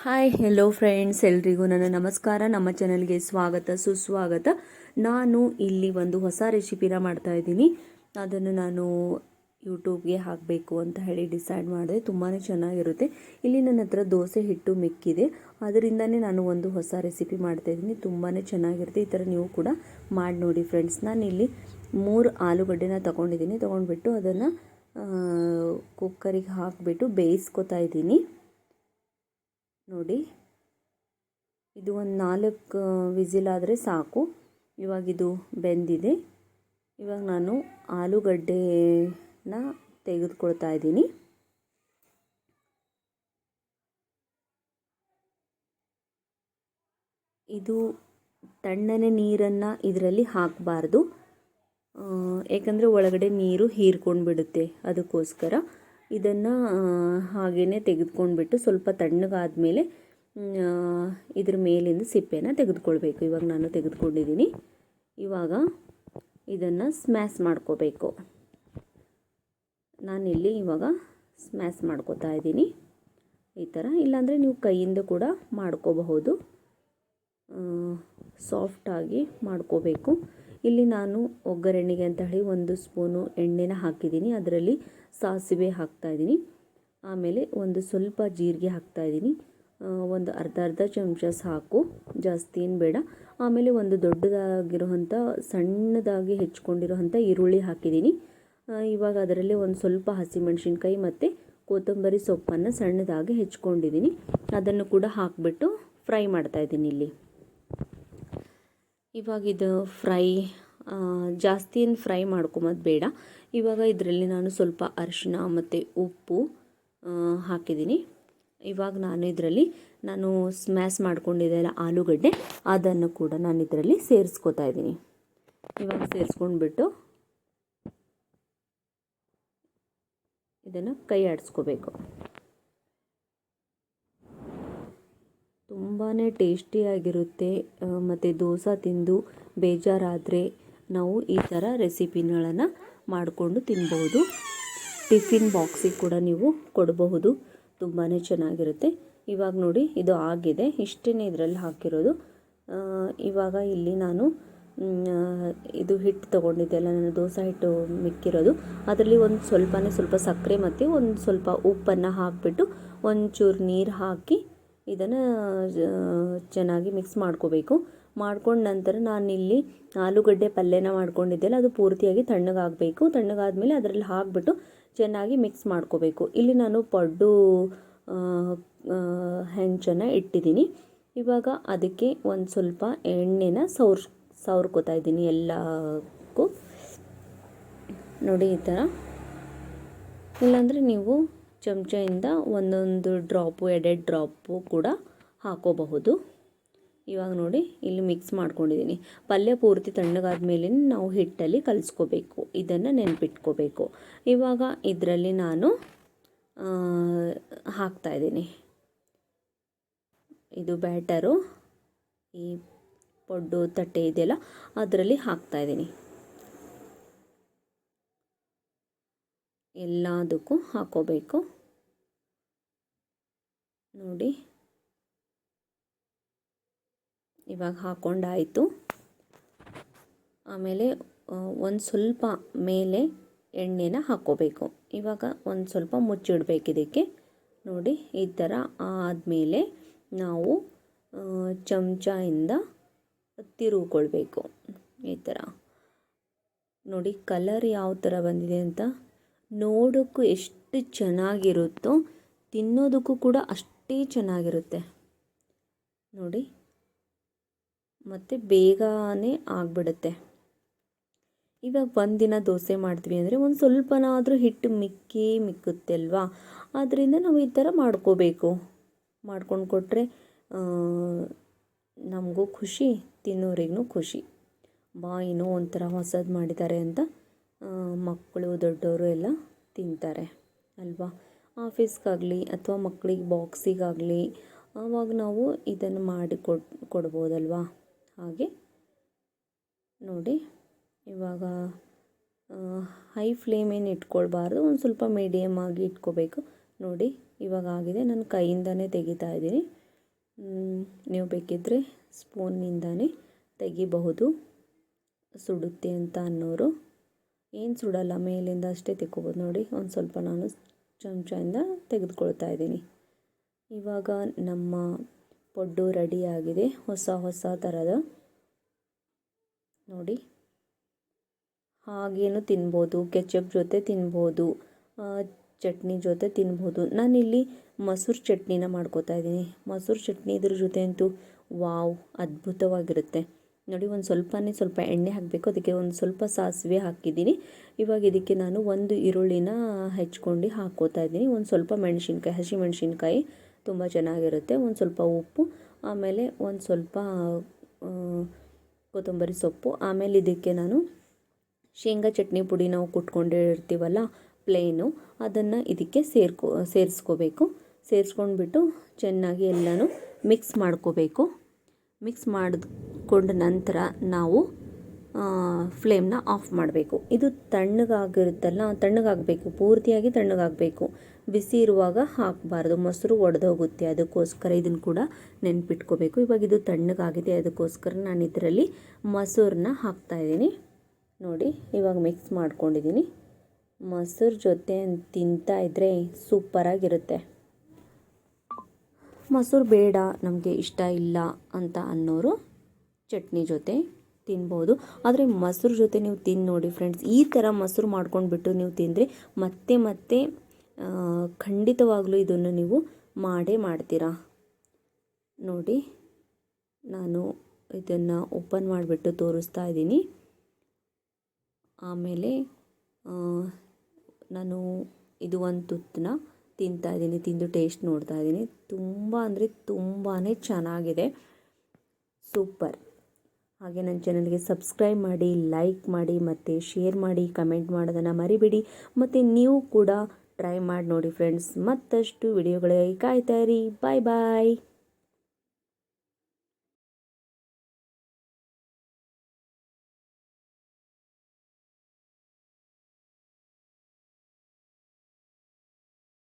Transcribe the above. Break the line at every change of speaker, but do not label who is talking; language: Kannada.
ಹಾಯ್ ಹೆಲೋ ಫ್ರೆಂಡ್ಸ್, ಎಲ್ರಿಗೂ ನನ್ನ ನಮಸ್ಕಾರ. ನಮ್ಮ ಚಾನಲ್ಗೆ ಸ್ವಾಗತ ಸುಸ್ವಾಗತ. ನಾನು ಇಲ್ಲಿ ಒಂದು ಹೊಸ ರೆಸಿಪಿನ ಮಾಡ್ತಾ ಇದ್ದೀನಿ. ಅದನ್ನು ನಾನು ಯೂಟ್ಯೂಬ್ಗೆ ಹಾಕಬೇಕು ಅಂತ ಹೇಳಿ ಡಿಸೈಡ್ ಮಾಡಿದೆ. ತುಂಬಾ ಚೆನ್ನಾಗಿರುತ್ತೆ. ಇಲ್ಲಿ ನನ್ನ ಹತ್ರ ದೋಸೆ ಹಿಟ್ಟು ಮಿಕ್ಕಿದೆ, ಅದರಿಂದನೇ ನಾನು ಒಂದು ಹೊಸ ರೆಸಿಪಿ ಮಾಡ್ತಾ ಇದ್ದೀನಿ. ತುಂಬಾ ಚೆನ್ನಾಗಿರುತ್ತೆ. ಈ ಥರ ನೀವು ಕೂಡ ಮಾಡಿ ನೋಡಿ ಫ್ರೆಂಡ್ಸ್. ನಾನಿಲ್ಲಿ 3 ಆಲೂಗಡ್ಡೆನ ತೊಗೊಂಡ್ಬಿಟ್ಟು ಅದನ್ನು ಕುಕ್ಕರಿಗೆ ಹಾಕಿಬಿಟ್ಟು ಬೇಯಿಸ್ಕೊತಾ ಇದ್ದೀನಿ. ನೋಡಿ, ಇದು ಒಂದು 4 ವಿಸಿಲ್ ಆದರೆ ಸಾಕು. ಇವಾಗಿದು ಬೆಂದಿದೆ. ಇವಾಗ ನಾನು ಆಲೂಗಡ್ಡೆನ ತೆಗೆದುಕೊಳ್ತಾ ಇದ್ದೀನಿ. ಇದು ತಣ್ಣನೆ ನೀರನ್ನು ಇದರಲ್ಲಿ ಹಾಕಬಾರ್ದು, ಏಕೆಂದರೆ ಒಳಗಡೆ ನೀರು ಹೀರ್ಕೊಂಡು ಬಿಡುತ್ತೆ. ಅದಕ್ಕೋಸ್ಕರ ಇದನ್ನು ಹಾಗೇ ತೆಗೆದುಕೊಂಡ್ಬಿಟ್ಟು ಸ್ವಲ್ಪ ತಣ್ಣಗಾದಮೇಲೆ ಇದ್ರ ಮೇಲಿಂದ ಸಿಪ್ಪೆನ ತೆಗೆದುಕೊಳ್ಬೇಕು. ಇವಾಗ ನಾನು ತೆಗೆದುಕೊಂಡಿದ್ದೀನಿ. ಇವಾಗ ಇದನ್ನು ಸ್ಮ್ಯಾಶ್ ಮಾಡ್ಕೋಬೇಕು. ನಾನಿಲ್ಲಿ ಇವಾಗ ಸ್ಮ್ಯಾಶ್ ಮಾಡ್ಕೋತಾ ಇದ್ದೀನಿ ಈ ಥರ. ಇಲ್ಲಾಂದರೆ ನೀವು ಕೈಯಿಂದ ಕೂಡ ಮಾಡ್ಕೋಬಹುದು. ಸಾಫ್ಟಾಗಿ ಮಾಡ್ಕೋಬೇಕು. ಇಲ್ಲಿ ನಾನು ಒಗ್ಗರಣೆಗೆ ಅಂತ ಹೇಳಿ 1 ಸ್ಪೂನು ಎಣ್ಣೆನ ಹಾಕಿದ್ದೀನಿ. ಅದರಲ್ಲಿ ಸಾಸಿವೆ ಹಾಕ್ತಾಯಿದ್ದೀನಿ. ಆಮೇಲೆ ಒಂದು ಸ್ವಲ್ಪ ಜೀರಿಗೆ ಹಾಕ್ತಾಯಿದ್ದೀನಿ. ಒಂದು ಅರ್ಧ ಚಮಚ ಸಾಕು, ಜಾಸ್ತಿ ಏನು ಬೇಡ. ಆಮೇಲೆ ಒಂದು ದೊಡ್ಡದಾಗಿರುವಂಥ ಸಣ್ಣದಾಗಿ ಹೆಚ್ಕೊಂಡಿರೋವಂಥ ಈರುಳ್ಳಿ ಹಾಕಿದ್ದೀನಿ. ಇವಾಗ ಅದರಲ್ಲಿ ಒಂದು ಸ್ವಲ್ಪ ಹಸಿಮೆಣಸಿನ್ಕಾಯಿ ಮತ್ತು ಕೊತ್ತಂಬರಿ ಸೊಪ್ಪನ್ನು ಸಣ್ಣದಾಗಿ ಹೆಚ್ಕೊಂಡಿದ್ದೀನಿ. ಅದನ್ನು ಕೂಡ ಹಾಕಿಬಿಟ್ಟು ಫ್ರೈ ಮಾಡ್ತಾಯಿದ್ದೀನಿ ಇಲ್ಲಿ. ಇವಾಗ ಇದು ಜಾಸ್ತಿ ಏನು ಫ್ರೈ ಮಾಡ್ಕೊಂಬದು ಬೇಡ. ಇವಾಗ ಇದರಲ್ಲಿ ನಾನು ಸ್ವಲ್ಪ ಅರಿಶಿನ ಮತ್ತು ಉಪ್ಪು ಹಾಕಿದ್ದೀನಿ. ಇವಾಗ ನಾನು ಸ್ಮ್ಯಾಶ್ ಮಾಡ್ಕೊಂಡಿದ್ದೆಲ್ಲ ಆಲೂಗಡ್ಡೆ, ಅದನ್ನು ಕೂಡ ನಾನು ಇದರಲ್ಲಿ ಸೇರಿಸ್ಕೊತಾ ಇದ್ದೀನಿ. ಇವಾಗ ಸೇರಿಸ್ಕೊಂಡ್ಬಿಟ್ಟು ಇದನ್ನು ಕೈ ಆಡಿಸ್ಕೋಬೇಕು. ತುಂಬಾ ಟೇಸ್ಟಿಯಾಗಿರುತ್ತೆ. ಮತ್ತು ದೋಸೆ ತಿಂದು ಬೇಜಾರಾದರೆ ನಾವು ಈ ಥರ ರೆಸಿಪಿಗಳನ್ನು ಮಾಡಿಕೊಂಡು ತಿನ್ಬಹುದು. ಟಿಫಿನ್ ಬಾಕ್ಸಿಗೆ ಕೂಡ ನೀವು ಕೊಡಬಹುದು. ತುಂಬಾ ಚೆನ್ನಾಗಿರುತ್ತೆ. ಇವಾಗ ನೋಡಿ, ಇದು ಆಗಿದೆ. ಇಷ್ಟೇ ಇದರಲ್ಲಿ ಹಾಕಿರೋದು. ಇವಾಗ ಇಲ್ಲಿ ನಾನು ಇದು ಹಿಟ್ಟು ತೊಗೊಂಡಿದ್ದೆಲ್ಲ, ನಾನು ದೋಸೆ ಹಿಟ್ಟು ಮಿಕ್ಕಿರೋದು, ಅದರಲ್ಲಿ ಸ್ವಲ್ಪ ಸಕ್ಕರೆ ಮತ್ತು ಒಂದು ಸ್ವಲ್ಪ ಉಪ್ಪನ್ನು ಹಾಕಿಬಿಟ್ಟು ಒಂಚೂರು ನೀರು ಹಾಕಿ ಇದನ್ನು ಚೆನ್ನಾಗಿ ಮಿಕ್ಸ್ ಮಾಡ್ಕೋಬೇಕು. ಮಾಡ್ಕೊಂಡ ನಂತರ ನಾನಿಲ್ಲಿ ಆಲೂಗಡ್ಡೆ ಪಲ್ಯನ ಮಾಡ್ಕೊಂಡಿದ್ದೆಲ್ಲ, ಅದು ಪೂರ್ತಿಯಾಗಿ ತಣ್ಣಗಾಗಬೇಕು. ತಣ್ಣಗಾದ್ಮೇಲೆ ಅದರಲ್ಲಿ ಹಾಕಿಬಿಟ್ಟು ಚೆನ್ನಾಗಿ ಮಿಕ್ಸ್ ಮಾಡ್ಕೋಬೇಕು. ಇಲ್ಲಿ ನಾನು ಪಡ್ಡು ಹೆಂಚನ್ನು ಇಟ್ಟಿದ್ದೀನಿ. ಇವಾಗ ಅದಕ್ಕೆ ಒಂದು ಸ್ವಲ್ಪ ಎಣ್ಣೆನ ಸವರ್ಕೋತಾ ಇದ್ದೀನಿ ಎಲ್ಲಕ್ಕೂ. ನೋಡಿ ಈ ಥರ. ಇಲ್ಲಾಂದರೆ ನೀವು ಚಮಚದಿಂದ ಒಂದೊಂದು ಡ್ರಾಪು 2 ಡ್ರಾಪು ಕೂಡ ಹಾಕೋಬಹುದು. ಇವಾಗ ನೋಡಿ, ಇಲ್ಲಿ ಮಿಕ್ಸ್ ಮಾಡ್ಕೊಂಡಿದ್ದೀನಿ. ಪಲ್ಯ ಪೂರ್ತಿ ತಣ್ಣಗಾದ ಮೇಲೆ ನಾವು ಹಿಟ್ಟಲ್ಲಿ ಕಲಿಸ್ಕೋಬೇಕು. ಇದನ್ನು ನೆನಪಿಟ್ಕೋಬೇಕು. ಇವಾಗ ಇದರಲ್ಲಿ ನಾನು ಹಾಕ್ತಾಯಿದ್ದೀನಿ. ಇದು ಬ್ಯಾಟರು, ಈ ಪಡ್ಡು ತಟ್ಟೆ ಇದೆಯಲ್ಲ, ಅದರಲ್ಲಿ ಹಾಕ್ತಾಯಿದ್ದೀನಿ. ಎಲ್ಲದಕ್ಕೂ ಹಾಕೋಬೇಕು. ನೋಡಿ, ಇವಾಗ ಹಾಕ್ಕೊಂಡಾಯಿತು. ಆಮೇಲೆ ಒಂದು ಸ್ವಲ್ಪ ಮೇಲೆ ಎಣ್ಣೆನ ಹಾಕ್ಕೋಬೇಕು. ಇವಾಗ ಒಂದು ಸ್ವಲ್ಪ ಮುಚ್ಚಿಡಬೇಕು ಇದಕ್ಕೆ. ನೋಡಿ, ಈ ಥರ ಆದಮೇಲೆ ನಾವು ಚಮಚದಿಂದ ತಿರುಗಿಕೊಳ್ಬೇಕು ಈ ಥರ. ನೋಡಿ, ಕಲರ್ ಯಾವ ಥರ ಬಂದಿದೆ ಅಂತ. ನೋಡೋಕ್ಕೂ ಎಷ್ಟು ಚೆನ್ನಾಗಿರುತ್ತೋ, ತಿನ್ನೋದಕ್ಕೂ ಕೂಡ ಅಷ್ಟೇ ಚೆನ್ನಾಗಿರುತ್ತೆ ನೋಡಿ. ಮತ್ತು ಬೇಗನೆ ಆಗಿಬಿಡುತ್ತೆ. ಇವಾಗ ಒಂದಿನ ದೋಸೆ ಮಾಡ್ತೀವಿ ಅಂದರೆ ಒಂದು ಸ್ವಲ್ಪನಾದರೂ ಹಿಟ್ಟು ಮಿಕ್ಕುತ್ತೆ ಅಲ್ವಾ. ಆದ್ದರಿಂದ ನಾವು ಈ ಥರ ಮಾಡ್ಕೋಬೇಕು. ಮಾಡ್ಕೊಂಡು ಕೊಟ್ಟರೆ ನಮಗೂ ಖುಷಿ, ತಿನ್ನೋರಿಗೂ ಖುಷಿ. ಏನೋ ಒಂಥರ ಹೊಸದು ಮಾಡಿದ್ದಾರೆ ಅಂತ ಮಕ್ಕಳು ದೊಡ್ಡವರು ಎಲ್ಲ ತಿಂತಾರೆ ಅಲ್ವಾ. ಆಫೀಸ್ಗಾಗಲಿ ಅಥವಾ ಮಕ್ಕಳಿಗೆ ಬಾಕ್ಸಿಗಾಗಲಿ ಆವಾಗ ನಾವು ಇದನ್ನು ಮಾಡಿ ಕೊಡ್ಬೋದಲ್ವಾ. ಹಾಗೆ ನೋಡಿ, ಇವಾಗ ಹೈ ಫ್ಲೇಮ್ ಏನು ಇಟ್ಕೊಳ್ಬಾರ್ದು, ಒಂದು ಸ್ವಲ್ಪ ಮೀಡಿಯಮ್ ಆಗಿ ಇಟ್ಕೋಬೇಕು. ನೋಡಿ, ಇವಾಗ ಆಗಿದೆ. ನಾನು ಕೈಯಿಂದನೇ ತೆಗಿತಾ ಇದ್ದೀನಿ. ನೀವು ಬೇಕಿದ್ದರೆ ಸ್ಪೂನ್ನಿಂದನೇ ತೆಗಿಬಹುದು. ಸುಡುತ್ತೆ ಅಂತ ಅನ್ನೋರು ಏನು ಸುಡಲ್ಲ, ಮೇಲಿಂದ ಅಷ್ಟೇ ತೆಕ್ಕೋಬೋದು. ನೋಡಿ ಒಂದು ಸ್ವಲ್ಪ ನಾನು ಚಮಚದಿಂದ ತೆಗೆದುಕೊಳ್ತಾ ಇದ್ದೀನಿ. ಇವಾಗ ನಮ್ಮ ಪಡ್ಡು ರೆಡಿಯಾಗಿದೆ. ಹೊಸ ಥರದ ನೋಡಿ, ಹಾಗೇನು ತಿನ್ಬೋದು, ಕೆಚಪ್ ಜೊತೆ ತಿನ್ಬೋದು, ಚಟ್ನಿ ಜೊತೆ ತಿನ್ಬೋದು. ನಾನಿಲ್ಲಿ ಮೊಸರು ಚಟ್ನಿನ ಮಾಡ್ಕೋತಾ ಇದ್ದೀನಿ. ಮೊಸರು ಚಟ್ನಿ ಇದ್ರ ಜೊತೆ ಅಂತೂ ವಾವ್, ಅದ್ಭುತವಾಗಿರುತ್ತೆ. ನೋಡಿ, ಸ್ವಲ್ಪ ಎಣ್ಣೆ ಹಾಕಬೇಕು. ಅದಕ್ಕೆ ಒಂದು ಸ್ವಲ್ಪ ಸಾಸಿವೆ ಹಾಕಿದ್ದೀನಿ. ಇವಾಗ ಇದಕ್ಕೆ ನಾನು ಒಂದು ಈರುಳ್ಳಿನ ಹೆಚ್ಕೊಂಡು ಹಾಕ್ಕೋತಾ ಇದ್ದೀನಿ. ಒಂದು ಸ್ವಲ್ಪ ಮೆಣಸಿನ್ಕಾಯಿ, ಹಸಿ ಮೆಣಸಿನ್ಕಾಯಿ ತುಂಬ ಚೆನ್ನಾಗಿರುತ್ತೆ. ಒಂದು ಸ್ವಲ್ಪ ಉಪ್ಪು, ಆಮೇಲೆ ಒಂದು ಸ್ವಲ್ಪ ಕೊತ್ತಂಬರಿ ಸೊಪ್ಪು. ಆಮೇಲೆ ಇದಕ್ಕೆ ನಾನು ಶೇಂಗಾ ಚಟ್ನಿ ಪುಡಿ ನಾವು ಕುಟ್ಕೊಂಡಿರ್ತೀವಲ್ಲ ಪ್ಲೇನು, ಅದನ್ನು ಇದಕ್ಕೆ ಸೇರಿಸ್ಕೋಬೇಕು. ಸೇರಿಸ್ಕೊಂಡ್ಬಿಟ್ಟು ಚೆನ್ನಾಗಿ ಎಲ್ಲನೂ ಮಿಕ್ಸ್ ಮಾಡ್ಕೋಬೇಕು. ಮಿಕ್ಸ್ ಮಾಡಿಕೊಂಡ ನಂತರ ನಾವು ಫ್ಲೇಮ್ನ ಆಫ್ ಮಾಡಬೇಕು. ಇದು ತಣ್ಣಗಾಗಿರುತ್ತಲ್ಲ, ತಣ್ಣಗಾಗಬೇಕು, ಪೂರ್ತಿಯಾಗಿ ತಣ್ಣಗಾಗಬೇಕು. ಬಿಸಿ ಇರುವಾಗ ಹಾಕಬಾರ್ದು, ಮೊಸರು ಒಡೆದೋಗುತ್ತೆ. ಅದಕ್ಕೋಸ್ಕರ ಇದನ್ನು ಕೂಡ ನೆನ್ಪಿಟ್ಕೋಬೇಕು. ಇವಾಗ ಇದು ತಣ್ಣಗಾಗಿದೆ, ಅದಕ್ಕೋಸ್ಕರ ನಾನು ಇದರಲ್ಲಿ ಮೊಸರನ್ನ ಹಾಕ್ತಾಯಿದ್ದೀನಿ. ನೋಡಿ, ಇವಾಗ ಮಿಕ್ಸ್ ಮಾಡ್ಕೊಂಡಿದ್ದೀನಿ. ಮೊಸರು ಜೊತೆ ತಿಂತಾ ಇದ್ದರೆ ಸೂಪರಾಗಿರುತ್ತೆ. ಮೊಸರು ಬೇಡ, ನಮಗೆ ಇಷ್ಟ ಇಲ್ಲ ಅಂತ ಅನ್ನೋರು ಚಟ್ನಿ ಜೊತೆ ತಿನ್ಬೋದು. ಆದರೆ ಮೊಸರು ಜೊತೆ ನೀವು ತಿಂದು ನೋಡಿ ಫ್ರೆಂಡ್ಸ್, ಈ ಥರ ಮೊಸರು ಮಾಡ್ಕೊಂಡ್ಬಿಟ್ಟು ನೀವು ತಿಂದರೆ ಮತ್ತೆ ಖಂಡಿತವಾಗ್ಲೂ ಇದನ್ನು ನೀವು ಮಾಡೇ ಮಾಡ್ತೀರಾ. ನೋಡಿ, ನಾನು ಇದನ್ನು ಓಪನ್ ಮಾಡಿಬಿಟ್ಟು ತೋರಿಸ್ತಾ ಇದ್ದೀನಿ. ಆಮೇಲೆ ನಾನು ಇದು ಒಂದು ತುತ್ತನ್ನ ತಿಂತಾಯಿದ್ದೀನಿ, ತಿಂದು ಟೇಸ್ಟ್ ನೋಡ್ತಾ ಇದ್ದೀನಿ. ತುಂಬ ಅಂದರೆ ತುಂಬಾ ಚೆನ್ನಾಗಿದೆ, ಸೂಪರ್. ಹಾಗೆ ನನ್ನ ಚಾನಲ್ಗೆ ಸಬ್ಸ್ಕ್ರೈಬ್ ಮಾಡಿ, ಲೈಕ್ ಮಾಡಿ ಮತ್ತು ಶೇರ್ ಮಾಡಿ, ಕಮೆಂಟ್ ಮಾಡೋದನ್ನು ಮರಿಬೇಡಿ. ಮತ್ತು ನೀವು ಕೂಡ ಟ್ರೈ ಮಾಡಿ ನೋಡಿ ಫ್ರೆಂಡ್ಸ್. ಮತ್ತಷ್ಟು ವಿಡಿಯೋಗಳಿಗೆ ಕಾಯ್ತಾ ಇರಿ. ಬಾಯ್ ಬಾಯ್.